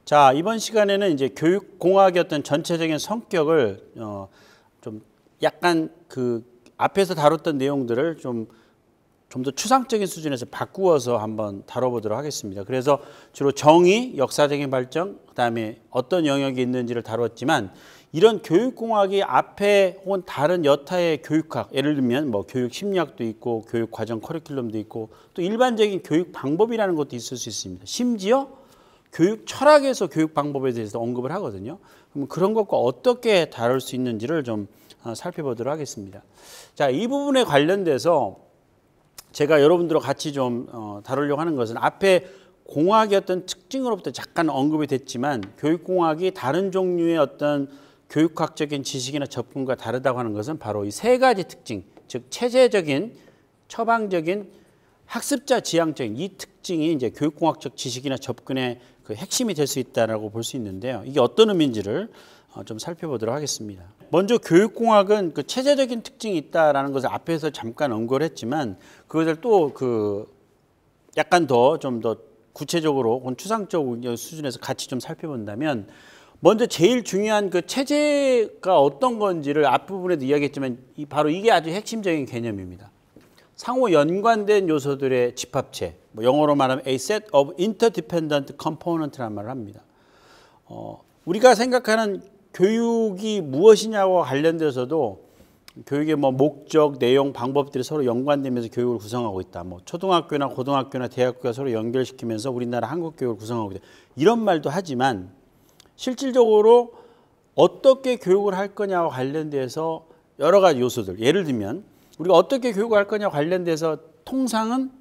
자, 이번 시간에는 이제 교육공학의 어떤 전체적인 성격을 좀 약간 그 앞에서 다뤘던 내용들을 좀 더 추상적인 수준에서 바꾸어서 한번 다뤄보도록 하겠습니다. 그래서 주로 정의, 역사적인 발전, 그다음에 어떤 영역이 있는지를 다뤘지만 이런 교육공학이 앞에 혹은 다른 여타의 교육학, 예를 들면 뭐 교육 심리학도 있고 교육 과정 커리큘럼도 있고 또 일반적인 교육 방법이라는 것도 있을 수 있습니다. 심지어 교육 철학에서 교육 방법에 대해서 언급을 하거든요. 그럼 그런 것과 어떻게 다룰 수 있는지를 좀 살펴보도록 하겠습니다. 자, 이 부분에 관련돼서 제가 여러분들과 같이 좀 다루려고 하는 것은 앞에 공학의 어떤 특징으로부터 잠깐 언급이 됐지만 교육공학이 다른 종류의 어떤 교육학적인 지식이나 접근과 다르다고 하는 것은 바로 이 세 가지 특징, 즉 체제적인, 처방적인, 학습자 지향적인 이 특징이 이제 교육공학적 지식이나 접근의 그 핵심이 될 수 있다라고 볼 수 있는데요. 이게 어떤 의미인지를 좀 살펴보도록 하겠습니다. 먼저 교육공학은 그 체제적인 특징이 있다라는 것을 앞에서 잠깐 언급을 했지만 그것을 또 그 약간 더 좀 더 구체적으로 혹은 추상적 수준에서 같이 좀 살펴본다면 먼저 제일 중요한 그 체제가 어떤 건지를 앞부분에도 이야기했지만 바로 이게 아주 핵심적인 개념입니다. 상호 연관된 요소들의 집합체, 뭐 영어로 말하면 a set of interdependent component라는 말을 합니다. 우리가 생각하는 교육이 무엇이냐와 관련돼서도 교육의 뭐 목적, 내용, 방법들이 서로 연관되면서 교육을 구성하고 있다. 뭐 초등학교나 고등학교나 대학교가 서로 연결시키면서 우리나라 한국 교육을 구성하고 있다. 이런 말도 하지만 실질적으로 어떻게 교육을 할 거냐와 관련돼서 여러 가지 요소들, 예를 들면 우리가 어떻게 교육을 할 거냐와 관련돼서 통상은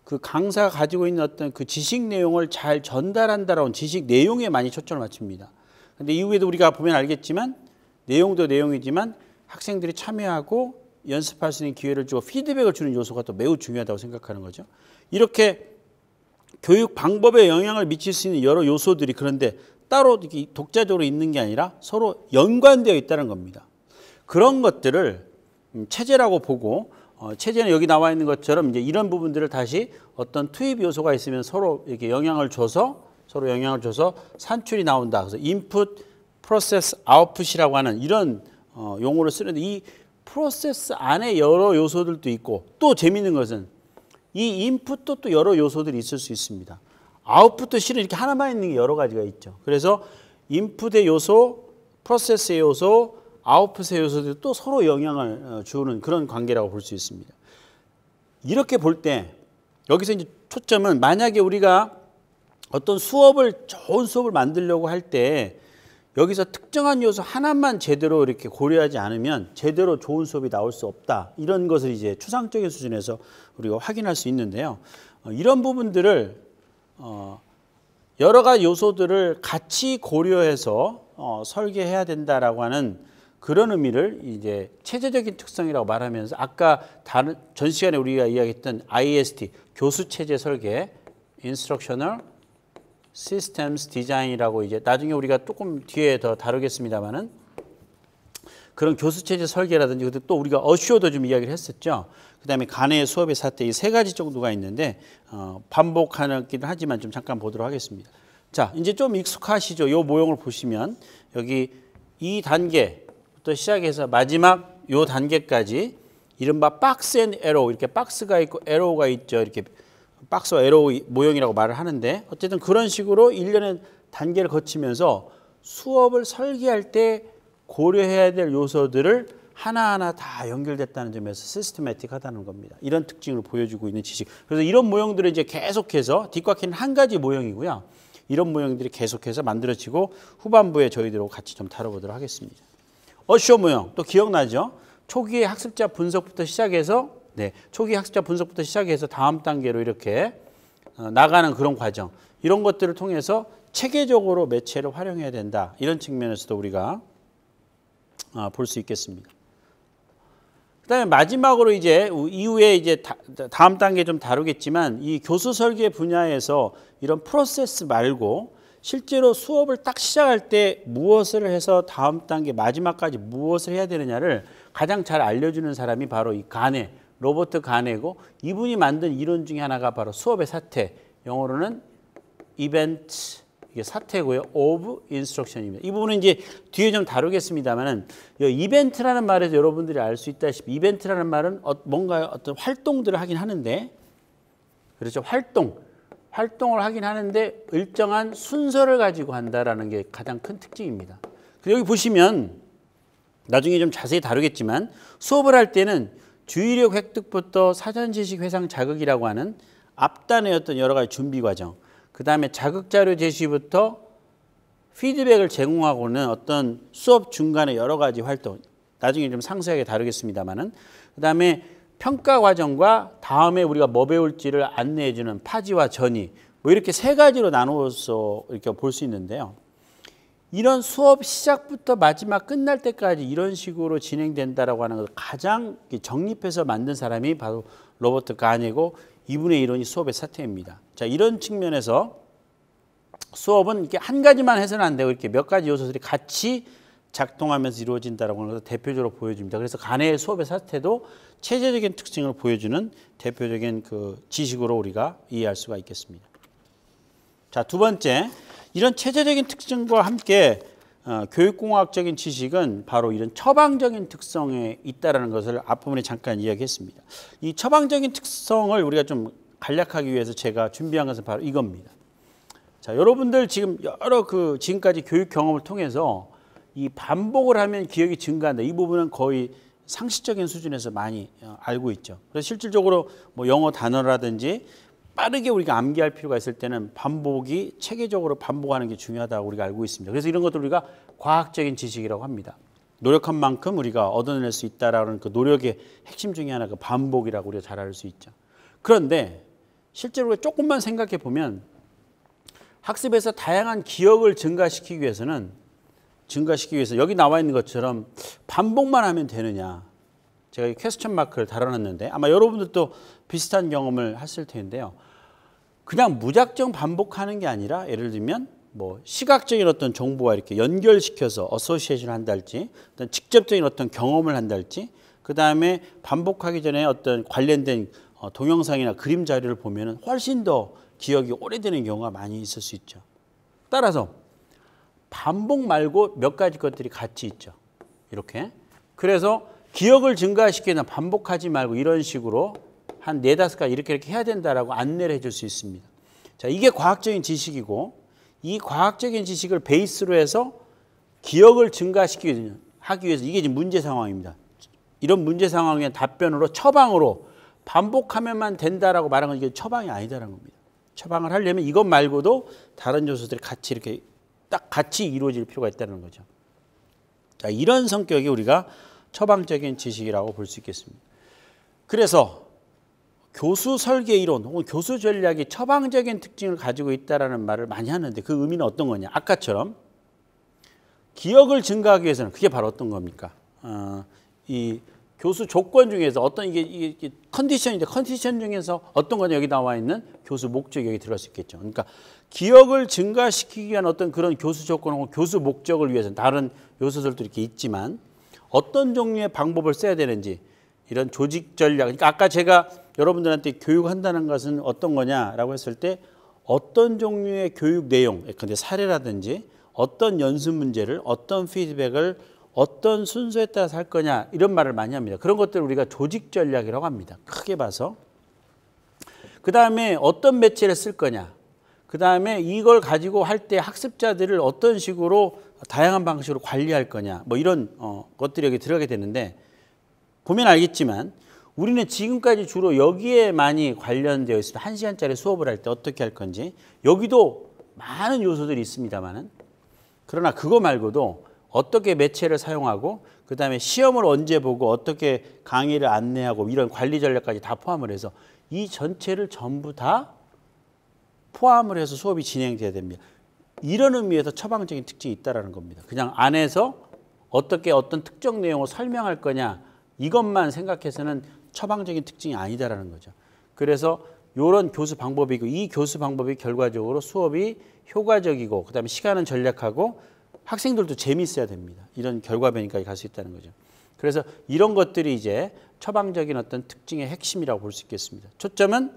그 강사가 가지고 있는 어떤 그 지식 내용을 잘 전달한다라는 지식 내용에 많이 초점을 맞춥니다. 근데 이후에도 우리가 보면 알겠지만 내용도 내용이지만 학생들이 참여하고 연습할 수 있는 기회를 주고 피드백을 주는 요소가 또 매우 중요하다고 생각하는 거죠. 이렇게 교육 방법에 영향을 미칠 수 있는 여러 요소들이 그런데 따로 독자적으로 있는 게 아니라 서로 연관되어 있다는 겁니다. 그런 것들을 체제라고 보고 체제는 여기 나와 있는 것처럼 이제 이런 부분들을 다시 어떤 투입 요소가 있으면 서로 이렇게 영향을 줘서 산출이 나온다. 그래서 인풋, 프로세스, 아웃풋이라고 하는 이런 용어를 쓰는데 이 프로세스 안에 여러 요소들도 있고 또 재미있는 것은 이 인풋도 또 여러 요소들이 있을 수 있습니다. 아웃풋도 실은 이렇게 하나만 있는 게 여러 가지가 있죠. 그래서 인풋의 요소, 프로세스의 요소, 아웃풋의 요소들이 또 서로 영향을 주는 그런 관계라고 볼 수 있습니다. 이렇게 볼 때 여기서 이제 초점은 만약에 우리가 어떤 좋은 수업을 만들려고 할 때 여기서 특정한 요소 하나만 제대로 이렇게 고려하지 않으면 제대로 좋은 수업이 나올 수 없다. 이런 것을 이제 추상적인 수준에서 우리가 확인할 수 있는데요. 이런 부분들을 여러 가지 요소들을 같이 고려해서 설계해야 된다라고 하는 그런 의미를 이제 체제적인 특성이라고 말하면서 아까 전 시간에 우리가 이야기했던 IST 교수 체제 설계, Instructional Systems Design이라고 이제 나중에 우리가 조금 뒤에 더 다루겠습니다만은 그런 교수 체제 설계라든지 그때 또 우리가 어슈어도 좀 이야기를 했었죠. 그다음에 간의 수업의 사태 이 세 가지 정도가 있는데 반복하긴 하지만 좀 잠깐 보도록 하겠습니다. 자, 이제 좀 익숙하시죠? 이 모형을 보시면 여기 이 단계부터 시작해서 마지막 이 단계까지 이른바 박스 앤 에로우 이렇게 박스가 있고 에로우가 있죠. 이렇게 박스와 에로우 모형이라고 말을 하는데 어쨌든 그런 식으로 일련의 단계를 거치면서 수업을 설계할 때 고려해야 될 요소들을 하나하나 다 연결됐다는 점에서 시스테매틱하다는 겁니다. 이런 특징을 보여주고 있는 지식. 그래서 이런 모형들을 이제 계속해서 뒷과키는 한 가지 모형이고요. 이런 모형들이 계속해서 만들어지고 후반부에 저희들하고 같이 좀 다뤄보도록 하겠습니다. 어슈어 모형 또 기억나죠? 초기의 학습자 분석부터 시작해서 다음 단계로 이렇게 나가는 그런 과정. 이런 것들을 통해서 체계적으로 매체를 활용해야 된다. 이런 측면에서도 우리가 볼 수 있겠습니다. 그다음에 마지막으로 이제 이후에 이제 다음 단계 좀 다루겠지만 이 교수 설계 분야에서 이런 프로세스 말고 실제로 수업을 딱 시작할 때 무엇을 해서 다음 단계 마지막까지 무엇을 해야 되느냐를 가장 잘 알려주는 사람이 바로 이 가네, 로버트 가네고 이분이 만든 이론 중에 하나가 바로 수업의 사태, 영어로는 Event 이게 사태고요. of instruction입니다. 이 부분은 이제 뒤에 좀 다루겠습니다만은 이벤트라는 말에서 여러분들이 알 수 있다시피 이벤트라는 말은 뭔가 어떤 활동들을 하긴 하는데 그렇죠. 활동을 하긴 하는데 일정한 순서를 가지고 한다라는 게 가장 큰 특징입니다. 여기 보시면 나중에 좀 자세히 다루겠지만 수업을 할 때는 주의력 획득부터 사전 지식 회상 자극이라고 하는 앞단의 어떤 여러 가지 준비 과정, 그 다음에 자극자료 제시부터 피드백을 제공하고는 어떤 수업 중간에 여러 가지 활동, 나중에 좀 상세하게 다루겠습니다만은, 그 다음에 평가 과정과 다음에 우리가 뭐 배울지를 안내해주는 파지와 전이, 뭐 이렇게 세 가지로 나누어서 이렇게 볼 수 있는데요. 이런 수업 시작부터 마지막 끝날 때까지 이런 식으로 진행된다라고 하는 것을 가장 정립해서 만든 사람이 바로 로버트 가니고 이분의 이론이 수업의 사태입니다. 자, 이런 측면에서 수업은 이렇게 한 가지만 해서는 안 되고 이렇게 몇 가지 요소들이 같이 작동하면서 이루어진다라고 하는 것을 대표적으로 보여줍니다. 그래서 가네의 수업의 사태도 체제적인 특징을 보여주는 대표적인 그 지식으로 우리가 이해할 수가 있겠습니다. 자, 두 번째, 이런 체제적인 특징과 함께 교육공학적인 지식은 바로 이런 처방적인 특성에 있다는 것을 앞부분에 잠깐 이야기했습니다. 이 처방적인 특성을 우리가 좀 간략하기 위해서 제가 준비한 것은 바로 이겁니다. 자, 여러분들 지금 여러 지금까지 교육 경험을 통해서 이 반복을 하면 기억이 증가한다. 이 부분은 거의 상식적인 수준에서 많이 알고 있죠. 그래서 실질적으로 뭐 영어 단어라든지 빠르게 우리가 암기할 필요가 있을 때는 반복이 체계적으로 반복하는 게 중요하다고 우리가 알고 있습니다. 그래서 이런 것들 우리가 과학적인 지식이라고 합니다. 노력한 만큼 우리가 얻어낼 수 있다라는 그 노력의 핵심 중에 하나가 반복이라고 우리가 잘 알 수 있죠. 그런데 실제로 조금만 생각해 보면 학습에서 다양한 기억을 증가시키기 위해서 여기 나와 있는 것처럼 반복만 하면 되느냐. 제가 이 퀘스천 마크를 달아놨는데 아마 여러분들도 비슷한 경험을 하실 텐데요. 그냥 무작정 반복하는 게 아니라 예를 들면 뭐 시각적인 어떤 정보와 이렇게 연결시켜서 어소시에이션을 한달지, 직접적인 어떤 경험을 한달지, 그 다음에 반복하기 전에 어떤 관련된 동영상이나 그림 자료를 보면 훨씬 더 기억이 오래되는 경우가 많이 있을 수 있죠. 따라서 반복 말고 몇 가지 것들이 같이 있죠. 이렇게. 그래서 기억을 증가시키는 반복하지 말고 이런 식으로 한 4-5가지 이렇게 해야 된다라고 안내를 해줄 수 있습니다. 자, 이게 과학적인 지식이고 이 과학적인 지식을 베이스로 해서 기억을 증가시키기 하기 위해서 이게 지금 문제 상황입니다. 이런 문제 상황의 답변으로 처방으로 반복하면만 된다라고 말한 건 이게 처방이 아니다라는 겁니다. 처방을 하려면 이것 말고도 다른 요소들이 같이 이렇게 딱 같이 이루어질 필요가 있다는 거죠. 자, 이런 성격이 우리가 처방적인 지식이라고 볼 수 있겠습니다. 그래서 교수 설계 이론 혹은 교수 전략이 처방적인 특징을 가지고 있다는 말을 많이 하는데 그 의미는 어떤 거냐. 아까처럼 기억을 증가하기 위해서는 그게 바로 어떤 겁니까? 이 교수 조건 중에서 어떤 이게 컨디션인데 컨디션 중에서 어떤 거냐. 여기 나와 있는 교수 목적이 여기 들어갈 수 있겠죠. 그러니까 기억을 증가시키기 위한 어떤 그런 교수 조건 혹은 교수 목적을 위해서는 다른 요소들도 이렇게 있지만 어떤 종류의 방법을 써야 되는지 이런 조직 전략. 그러니까 아까 제가 여러분들한테 교육한다는 것은 어떤 거냐라고 했을 때 어떤 종류의 교육 내용, 근데 사례라든지 어떤 연습 문제를 어떤 피드백을 어떤 순서에 따라서 할 거냐 이런 말을 많이 합니다. 그런 것들을 우리가 조직 전략이라고 합니다. 크게 봐서. 그 다음에 어떤 매체를 쓸 거냐. 그 다음에 이걸 가지고 할 때 학습자들을 어떤 식으로 다양한 방식으로 관리할 거냐. 뭐 이런 것들이 여기 들어가게 되는데 보면 알겠지만 우리는 지금까지 주로 여기에 많이 관련되어 있습니다. 1시간짜리 수업을 할 때 어떻게 할 건지. 여기도 많은 요소들이 있습니다만은 그러나 그거 말고도 어떻게 매체를 사용하고 그 다음에 시험을 언제 보고 어떻게 강의를 안내하고 이런 관리 전략까지 다 포함을 해서 이 전체를 전부 다 포함을 해서 수업이 진행돼야 됩니다. 이런 의미에서 처방적인 특징이 있다는 겁니다. 그냥 안에서 어떻게 어떤 특정 내용을 설명할 거냐 이것만 생각해서는 처방적인 특징이 아니다라는 거죠. 그래서 이런 교수 방법이고 이 교수 방법이 결과적으로 수업이 효과적이고 그다음에 시간은 전략하고 학생들도 재미있어야 됩니다. 이런 결과 변이까지 갈 수 있다는 거죠. 그래서 이런 것들이 이제 처방적인 어떤 특징의 핵심이라고 볼 수 있겠습니다. 초점은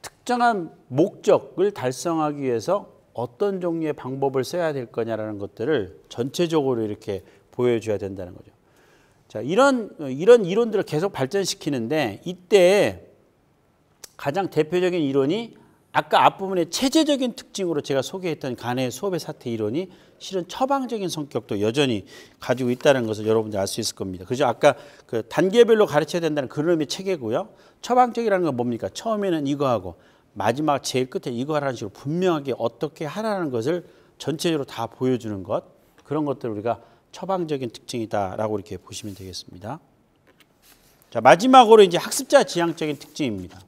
특정한 목적을 달성하기 위해서 어떤 종류의 방법을 써야 될 거냐라는 것들을 전체적으로 이렇게 보여줘야 된다는 거죠. 자, 이런 이론들을 계속 발전시키는데 이때 가장 대표적인 이론이 아까 앞부분의 체제적인 특징으로 제가 소개했던 간의 수업의 사태 이론이 실은 처방적인 성격도 여전히 가지고 있다는 것을 여러분들 알 수 있을 겁니다. 그죠? 아까 그 단계별로 가르쳐야 된다는 그런 체계고요. 처방적이라는 건 뭡니까? 처음에는 이거 하고 마지막 제일 끝에 이거 하라는 식으로 분명하게 어떻게 하라는 것을 전체적으로 다 보여주는 것, 그런 것들을 우리가 처방적인 특징이다라고 이렇게 보시면 되겠습니다. 자, 마지막으로 이제 학습자 지향적인 특징입니다.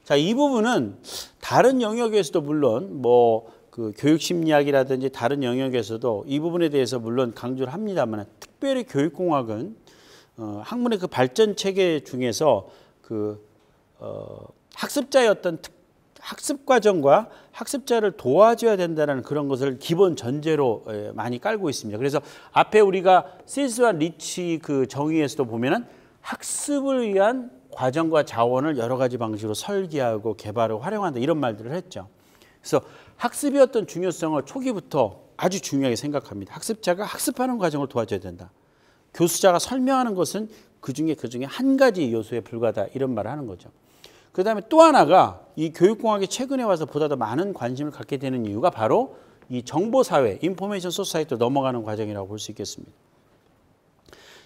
자, 이 부분은 다른 영역에서도 물론 뭐 그 교육심리학이라든지 다른 영역에서도 이 부분에 대해서 물론 강조를 합니다만, 특별히 교육공학은 학문의 그 발전 체계 중에서 학습자의 어떤 학습 과정과 학습자를 도와줘야 된다는 그런 것을 기본 전제로 많이 깔고 있습니다. 그래서 앞에 우리가 시스와 리치 그 정의에서도 보면은 학습을 위한 과정과 자원을 여러 가지 방식으로 설계하고 개발하고 활용한다, 이런 말들을 했죠. 그래서 학습의 어떤 중요성을 초기부터 아주 중요하게 생각합니다. 학습자가 학습하는 과정을 도와줘야 된다. 교수자가 설명하는 것은 그중에 한 가지 요소에 불과하다, 이런 말을 하는 거죠. 그 다음에 또 하나가 이 교육공학이 최근에 와서 보다 더 많은 관심을 갖게 되는 이유가 바로 이 정보사회, 인포메이션 소사이티로 넘어가는 과정이라고 볼 수 있겠습니다.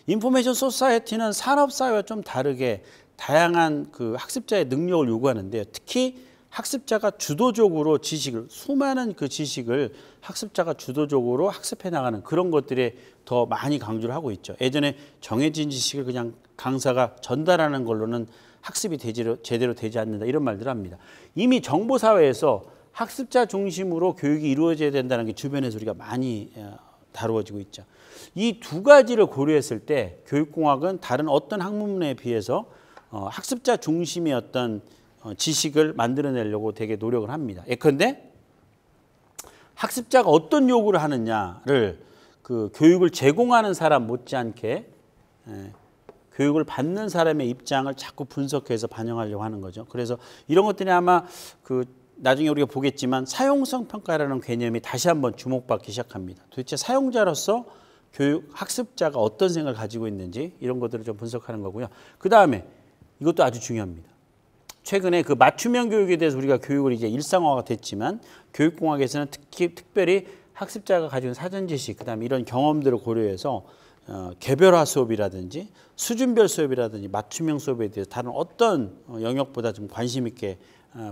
인포메이션 소사이티는 산업사회와 좀 다르게 다양한 그 학습자의 능력을 요구하는데요. 특히 학습자가 주도적으로 지식을, 수많은 그 지식을 학습자가 주도적으로 학습해 나가는 그런 것들에 더 많이 강조를 하고 있죠. 예전에 정해진 지식을 그냥 강사가 전달하는 걸로는 학습이 제대로 되지 않는다, 이런 말들을 합니다. 이미 정보사회에서 학습자 중심으로 교육이 이루어져야 된다는 게 주변에서 우리가 많이 다루어지고 있죠. 이 두 가지를 고려했을 때 교육공학은 다른 어떤 학문에 비해서 학습자 중심의 어떤 지식을 만들어내려고 되게 노력을 합니다. 예컨대 학습자가 어떤 요구를 하느냐를 그 교육을 제공하는 사람 못지않게 교육을 받는 사람의 입장을 자꾸 분석해서 반영하려고 하는 거죠. 그래서 이런 것들이 아마 그 나중에 우리가 보겠지만 사용성 평가라는 개념이 다시 한번 주목받기 시작합니다. 도대체 사용자로서 교육 학습자가 어떤 생각을 가지고 있는지 이런 것들을 좀 분석하는 거고요. 그 다음에 이것도 아주 중요합니다. 최근에 그 맞춤형 교육에 대해서 우리가 교육을 이제 일상화가 됐지만 교육공학에서는 특별히 학습자가 가진 사전 지식, 그다음에 이런 경험들을 고려해서 개별화 수업이라든지 수준별 수업이라든지 맞춤형 수업에 대해서 다른 어떤 영역보다 좀 관심 있게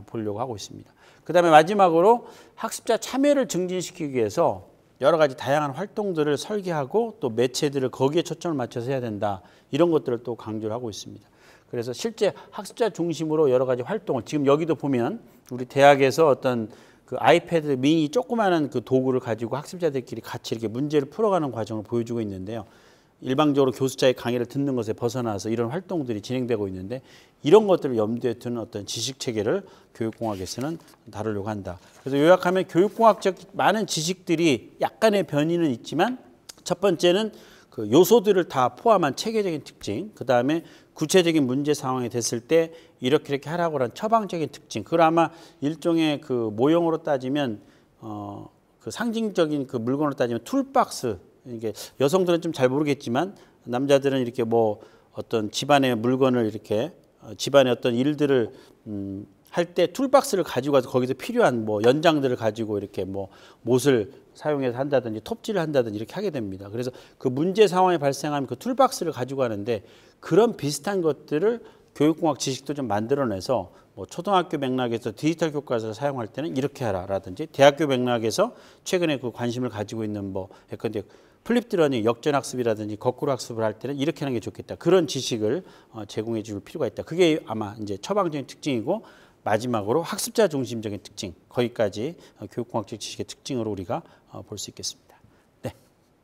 보려고 하고 있습니다. 그다음에 마지막으로 학습자 참여를 증진시키기 위해서 여러 가지 다양한 활동들을 설계하고 또 매체들을 거기에 초점을 맞춰서 해야 된다, 이런 것들을 또 강조를 하고 있습니다. 그래서 실제 학습자 중심으로 여러 가지 활동을, 지금 여기도 보면 우리 대학에서 어떤 그 아이패드 미니 조그마한 그 도구를 가지고 학습자들끼리 같이 이렇게 문제를 풀어가는 과정을 보여주고 있는데요. 일방적으로 교수자의 강의를 듣는 것에 벗어나서 이런 활동들이 진행되고 있는데, 이런 것들을 염두에 두는 어떤 지식 체계를 교육공학에서는 다루려고 한다. 그래서 요약하면 교육공학적 많은 지식들이 약간의 변이는 있지만, 첫 번째는 그 요소들을 다 포함한 체계적인 특징, 그 다음에 구체적인 문제 상황이 됐을 때 이렇게 하라고 하는 처방적인 특징, 그걸 아마 일종의 그 모형으로 따지면 그 상징적인 그 물건으로 따지면 툴박스, 이게 여성들은 좀 잘 모르겠지만 남자들은 이렇게 뭐 어떤 집안의 물건을 이렇게 집안의 어떤 일들을 할 때 툴박스를 가지고 가서 거기서 필요한 뭐 연장들을 가지고 이렇게 뭐 못을 사용해서 한다든지 톱질을 한다든지 이렇게 하게 됩니다. 그래서 그 문제 상황이 발생하면 그 툴박스를 가지고 가는데, 그런 비슷한 것들을 교육공학 지식도 좀 만들어내서 뭐 초등학교 맥락에서 디지털 교과서를 사용할 때는 이렇게 하라라든지, 대학교 맥락에서 최근에 그 관심을 가지고 있는 뭐 예컨대 플립드러닝, 역전학습이라든지 거꾸로 학습을 할 때는 이렇게 하는 게 좋겠다, 그런 지식을 제공해 줄 필요가 있다. 그게 아마 이제 처방적인 특징이고, 마지막으로 학습자 중심적인 특징, 거기까지 교육공학적 지식의 특징으로 우리가 볼 수 있겠습니다.